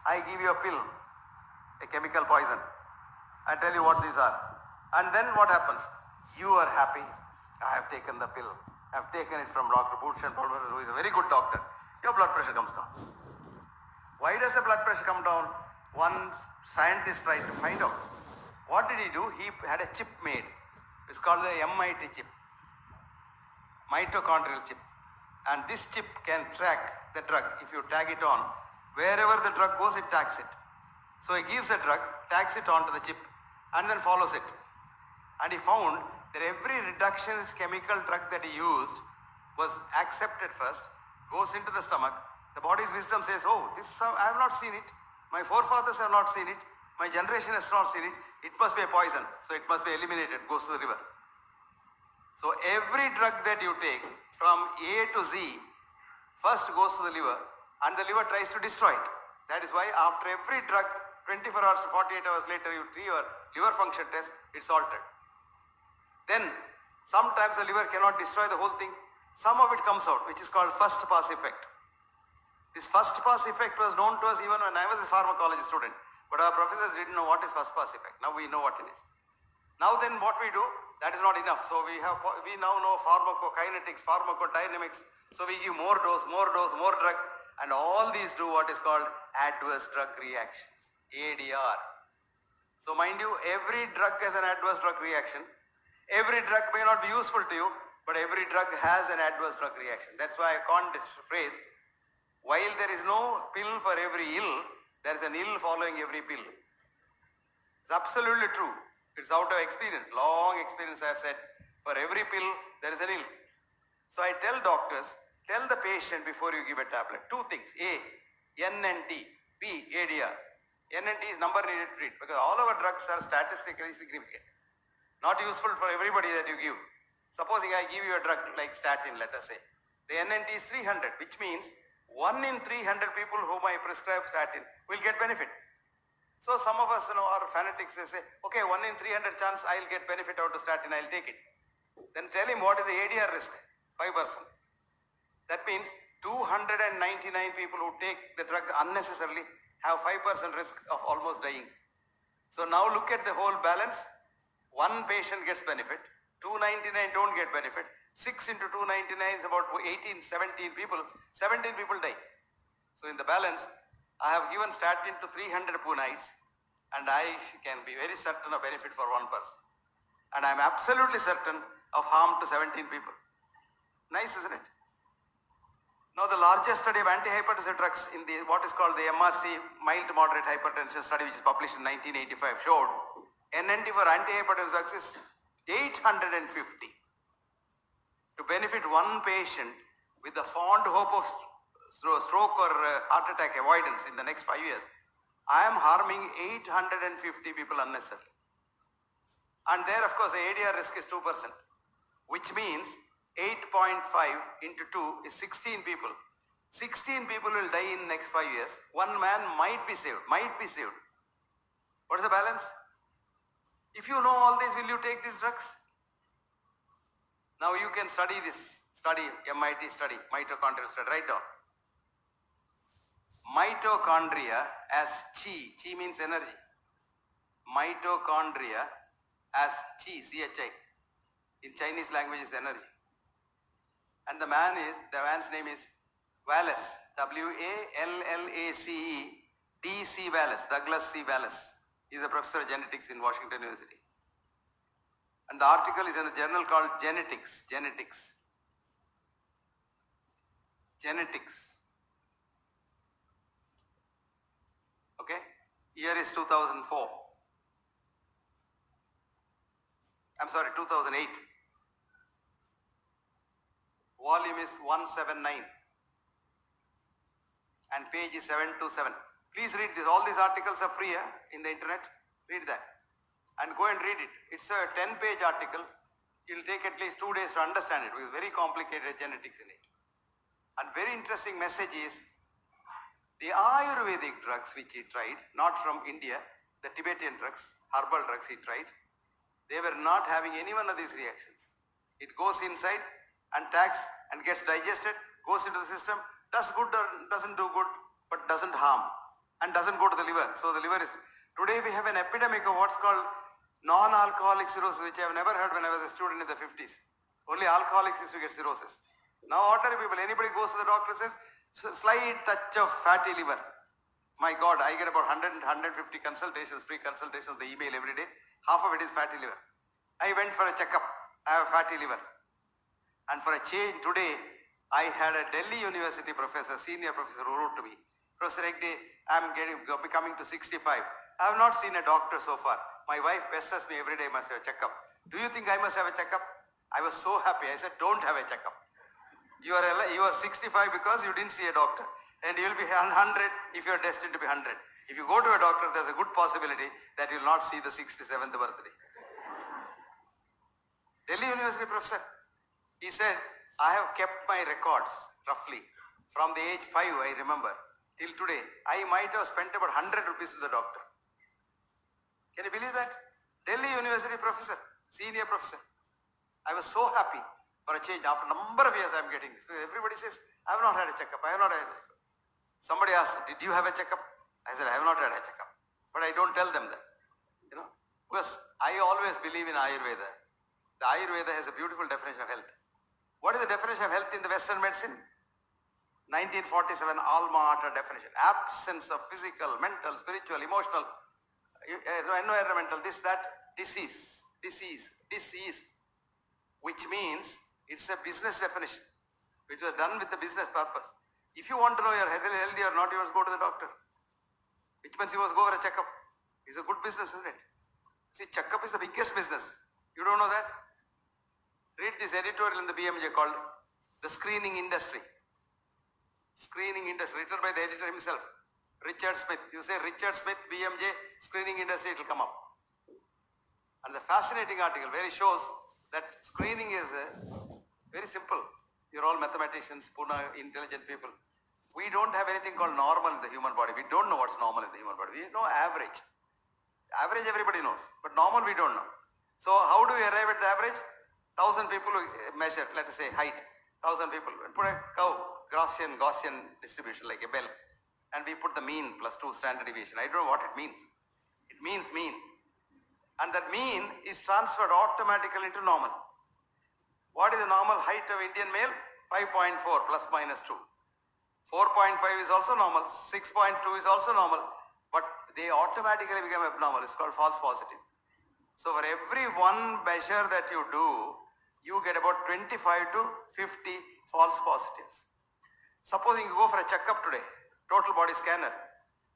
I give you a pill, a chemical poison. I tell you what these are. And then what happens? You are happy. I have taken the pill. I have taken it from Dr. Bhushan Palwar, who is a very good doctor. Your blood pressure comes down. Why does the blood pressure come down? One scientist tried to find out. What did he do? He had a chip made. It's called the MIT chip, mitochondrial chip. And this chip can track the drug. If you tag it on, wherever the drug goes, it tags it. So he gives the drug, tags it onto the chip, and then follows it. And he found that every reductionist chemical drug that he used was accepted first, goes into the stomach. The body's wisdom says, oh, this I have not seen it. My forefathers have not seen it. My generation has not seen it. It must be a poison. So it must be eliminated, goes to the river. So every drug that you take from A to Z first goes to the liver, and the liver tries to destroy it. That is why after every drug, 24 hours to 48 hours later, you do your liver function test, it's altered. Then sometimes the liver cannot destroy the whole thing. Some of it comes out, which is called first pass effect. This first pass effect was known to us even when I was a pharmacology student. But our professors didn't know what is first pass effect. Now we know what it is. Now then what we do, that is not enough. So we now know pharmacokinetics, pharmacodynamics. So we give more dose, more drug. And all these do what is called adverse drug reactions, ADR. So mind you, every drug has an adverse drug reaction. Every drug may not be useful to you, but every drug has an adverse drug reaction. That's why I coined this phrase, while there is no pill for every ill, there is an ill following every pill. It's absolutely true. It's out of experience, long experience I have said. For every pill, there is an ill. So I tell doctors, tell the patient before you give a tablet, two things. A, NNT, B, ADR. NNT is number needed to treat, because all our drugs are statistically significant. Not useful for everybody that you give. Supposing I give you a drug like statin, let us say. The NNT is 300, which means 1 in 300 people whom I prescribe statin will get benefit. So some of us, are fanatics. They say, okay, 1 in 300 chance I'll get benefit out of statin, I'll take it. Then tell him what is the ADR risk, 5%. That means 299 people who take the drug unnecessarily have 5% risk of almost dying. So now look at the whole balance. 1 patient gets benefit, 299 don't get benefit. 6 into 299 is about 18, 17 people. 17 people die. So in the balance, I have given statin to 300 Punites, and I can be very certain of benefit for 1 person. And I am absolutely certain of harm to 17 people. Nice, isn't it? Now the largest study of antihypertensive drugs in the what is called the MRC, mild to moderate hypertension study, which is published in 1985, showed NNT for antihypertensive drugs is 850. To benefit 1 patient with the fond hope of stroke or heart attack avoidance in the next 5 years, I am harming 850 people unnecessarily. And there, of course, the ADR risk is 2%, which means 8.5 into 2 is 16 people. 16 people will die in the next 5 years. 1 man might be saved. What is the balance? If you know all this, will you take these drugs? Now you can study this MIT study, mitochondrial study, write down. Mitochondria as chi. Chi means energy. Mitochondria as chi, CHI. In Chinese language is energy. And the man's name is Wallace, W-A-L-L-A-C-E, D.C. Wallace, Douglas C. Wallace. He is a professor of genetics in Washington University. And the article is in a journal called Genetics. Okay? Year is 2004. I'm sorry, 2008. Volume is 179. And page is 727. Please read this. All these articles are free in the internet. Read that. And go and read it. It's a 10-page article. It will take at least 2 days to understand it because very complicated genetics in it. And very interesting message is the Ayurvedic drugs which he tried, not from India, the Tibetan drugs, herbal drugs he tried, they were not having any one of these reactions. It goes inside and tags and gets digested, goes into the system, does good or doesn't do good, but doesn't harm. and doesn't go to the liver. So the liver is... Today we have an epidemic of what's called non-alcoholic cirrhosis, which I have never heard when I was a student in the 50s. Only alcoholics used to get cirrhosis. Now ordinary people, anybody goes to the doctor says, slight touch of fatty liver. My God, I get about 100 150 consultations, free consultations, the email every day. Half of it is fatty liver. I went for a checkup. I have fatty liver. And for a change today, I had a Delhi University professor, senior professor, who wrote to me, Professor Hegde, I'm becoming to 65. I have not seen a doctor so far. My wife pesters me every day, must have a checkup. Do you think I must have a checkup? I was so happy. I said, don't have a checkup. You are 65 because you didn't see a doctor. And you will be 100 if you are destined to be 100. If you go to a doctor, there's a good possibility that you will not see the 67th birthday. Delhi University professor, he said, I have kept my records roughly from the age 5, I remember, till today. I might have spent about 100 rupees to the doctor. Can you believe that? Delhi University professor, senior professor. I was so happy for a change. After a number of years, I'm getting this. Everybody says, I have not had a checkup. I have not had a checkup. Somebody asked, did you have a checkup? I said, I have not had a checkup. But I don't tell them that. You know, because I always believe in Ayurveda. The Ayurveda has a beautiful definition of health. What is the definition of health in the Western medicine? 1947 alma mater definition. Absence of physical, mental, spiritual, emotional, environmental, this, that, disease, which means it's a business definition, which was done with the business purpose. If you want to know you're healthy or not, you must go to the doctor. Which means you must go for a checkup. It's a good business, isn't it? See, checkup is the biggest business. You don't know that? Read this editorial in the BMJ called The Screening Industry. Screening Industry, written by the editor himself. Richard Smith. You say Richard Smith, BMJ, screening industry, it will come up. And the fascinating article where he shows that screening is very simple. You're all mathematicians, Pune, intelligent people. We don't have anything called normal in the human body. We don't know what's normal in the human body. We know average. Average everybody knows, but normal we don't know. So how do we arrive at the average? 1,000 people measure, let us say height. 1,000 people. Put a Gaussian distribution like a bell. And we put the mean plus 2 standard deviation. I don't know what it means. It means mean. And that mean is transferred automatically into normal. What is the normal height of Indian male? 5.4 plus minus 2. 4.5 is also normal. 6.2 is also normal. But they automatically become abnormal. It's called false positive. So for every one measure that you do, you get about 25 to 50 false positives. Supposing you go for a checkup today, total body scanner,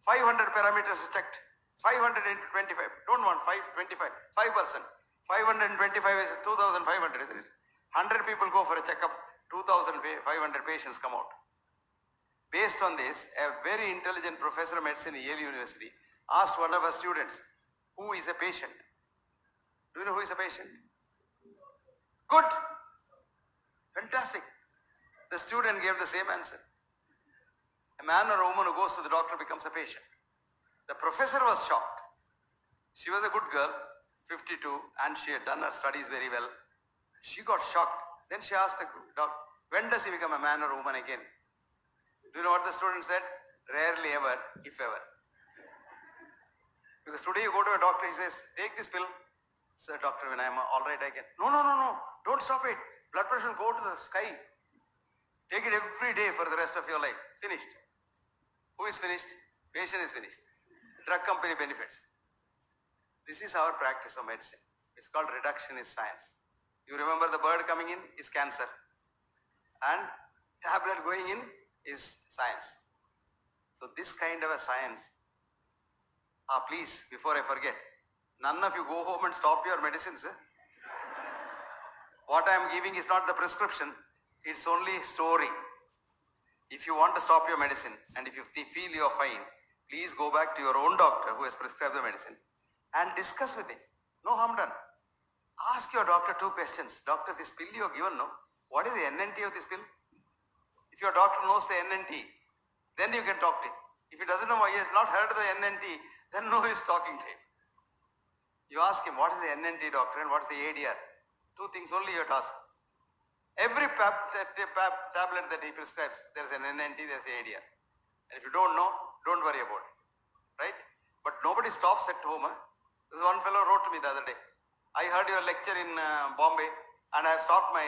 500 parameters are checked, 500 into 25, don't want 525, 5%. 525 is 2,500, isn't it? 100 people go for a checkup, 2,500 patients come out. Based on this, a very intelligent professor of medicine at Yale University asked one of our students, who is a patient? Do you know who is a patient? Good. Fantastic. The student gave the same answer. A man or a woman who goes to the doctor becomes a patient. The professor was shocked. She was a good girl, 52, and she had done her studies very well. She got shocked. Then she asked the doctor, when does he become a man or a woman again? Do you know what the student said? Rarely ever, if ever. Because today you go to a doctor, he says, take this pill. Sir, doctor, when I am all right, I can. No. Don't stop it. Blood pressure will go to the sky. Take it every day for the rest of your life. Finished. Who is finished? Patient is finished. Drug company benefits. This is our practice of medicine. It's called reductionist science. You remember the bird coming in is cancer. And tablet going in is science. So this kind of a science, please, before I forget, none of you go home and stop your medicines. What I am giving is not the prescription, it's only story. If you want to stop your medicine and if you feel you are fine, please go back to your own doctor who has prescribed the medicine and discuss with him. No harm done. Ask your doctor 2 questions. Doctor, this pill you have given, no? What is the NNT of this pill? If your doctor knows the NNT, then you can talk to him. If he doesn't know why he has not heard the NNT, then no he is talking to him. You ask him, what is the NNT, doctor, and what is the ADR? 2 things only you have to ask. Every tablet that he prescribes, there is an NNT, there is an ADR. And if you don't know, don't worry about it. right? But nobody stops at home. Huh? This one fellow wrote to me the other day. I heard your lecture in Bombay, and I have stopped my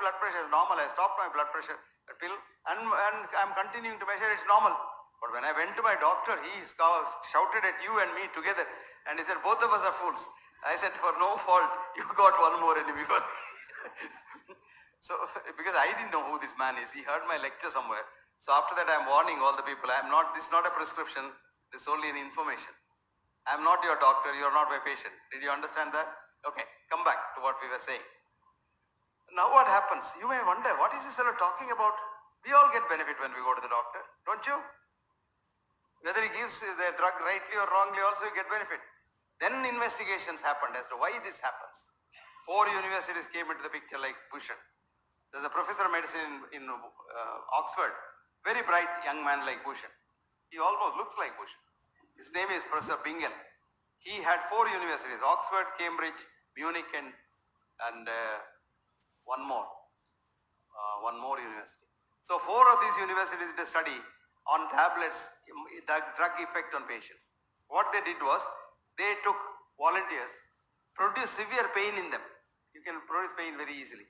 blood pressure is normal. I stopped my blood pressure pill, and I'm continuing to measure it's normal. But when I went to my doctor, he shouted at you and me together, and he said both of us are fools. I said, for no fault, you got one more enemy. So because I didn't know who this man is, he heard my lecture somewhere. So after that, I'm warning all the people. This is not a prescription. This is only an information. I'm not your doctor. You're not my patient. Did you understand that? Okay, come back to what we were saying. Now what happens? You may wonder, what is this fellow talking about? We all get benefit when we go to the doctor, don't you? Whether he gives the drug rightly or wrongly, also you get benefit. Then investigations happened as to why this happens. 4 universities came into the picture like Bhushan. There's a professor of medicine in Oxford, very bright young man like Bhushan. He almost looks like Bhushan. His name is Professor Bingham. He had 4 universities, Oxford, Cambridge, Munich, and one more university. So 4 of these universities did a study on tablets, drug effect on patients. What they did was, they took volunteers, produced severe pain in them. You can produce pain very easily.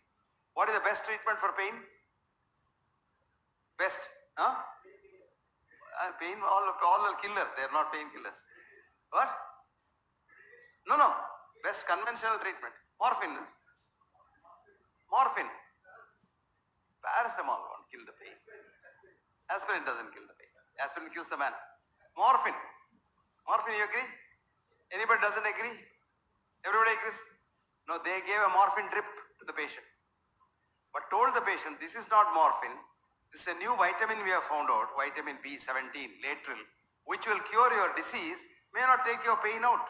What is the best treatment for pain? Best? Huh? Pain, all are killers. They are not painkillers. What? No. Best conventional treatment. Morphine. Paracetamol won't kill the pain. Aspirin doesn't kill the pain. Aspirin kills the man. Morphine, you agree? Anybody doesn't agree? Everybody agrees? No, they gave a morphine drip to the patient. But told the patient, this is not morphine. This is a new vitamin we have found out, vitamin B17, lateral, which will cure your disease, may not take your pain out.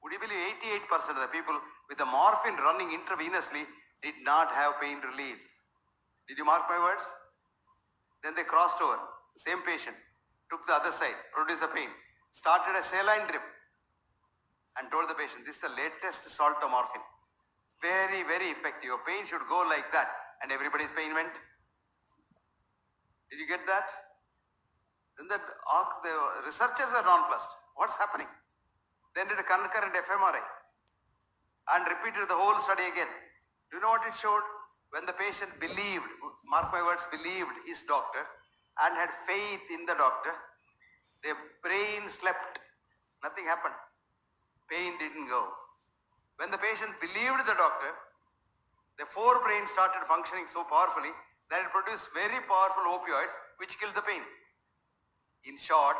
Would you believe 88% of the people with the morphine running intravenously did not have pain relief? Did you mark my words? Then they crossed over, the same patient, took the other side, produced the pain, started a saline drip, and told the patient, this is the latest salt of morphine. Very, very effective. Your pain should go like that. And everybody's pain went. Did you get that? Then the researchers were nonplussed. What's happening? Then did a concurrent fMRI and repeated the whole study again. Do you know what it showed? When the patient believed, mark my words, believed his doctor and had faith in the doctor, their brain slept. Nothing happened. Pain didn't go. When the patient believed the doctor, the forebrain started functioning so powerfully that it produced very powerful opioids which killed the pain. In short,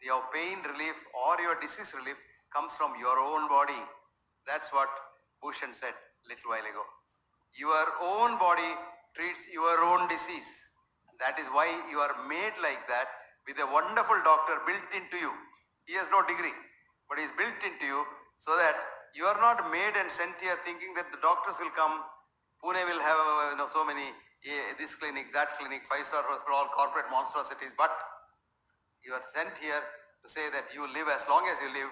your pain relief or your disease relief comes from your own body. That's what Bhushan said a little while ago. Your own body treats your own disease. That is why you are made like that, with a wonderful doctor built into you. He has no degree, but he is built into you so that you are not made and sent here thinking that the doctors will come. Pune will have so many, this clinic, that clinic, 5-star hospital, all corporate monstrosities. But you are sent here to say that you live as long as you live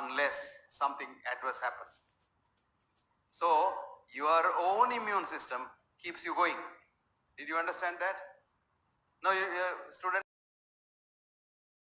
unless something adverse happens. So your own immune system keeps you going. Did you understand that? Now, students.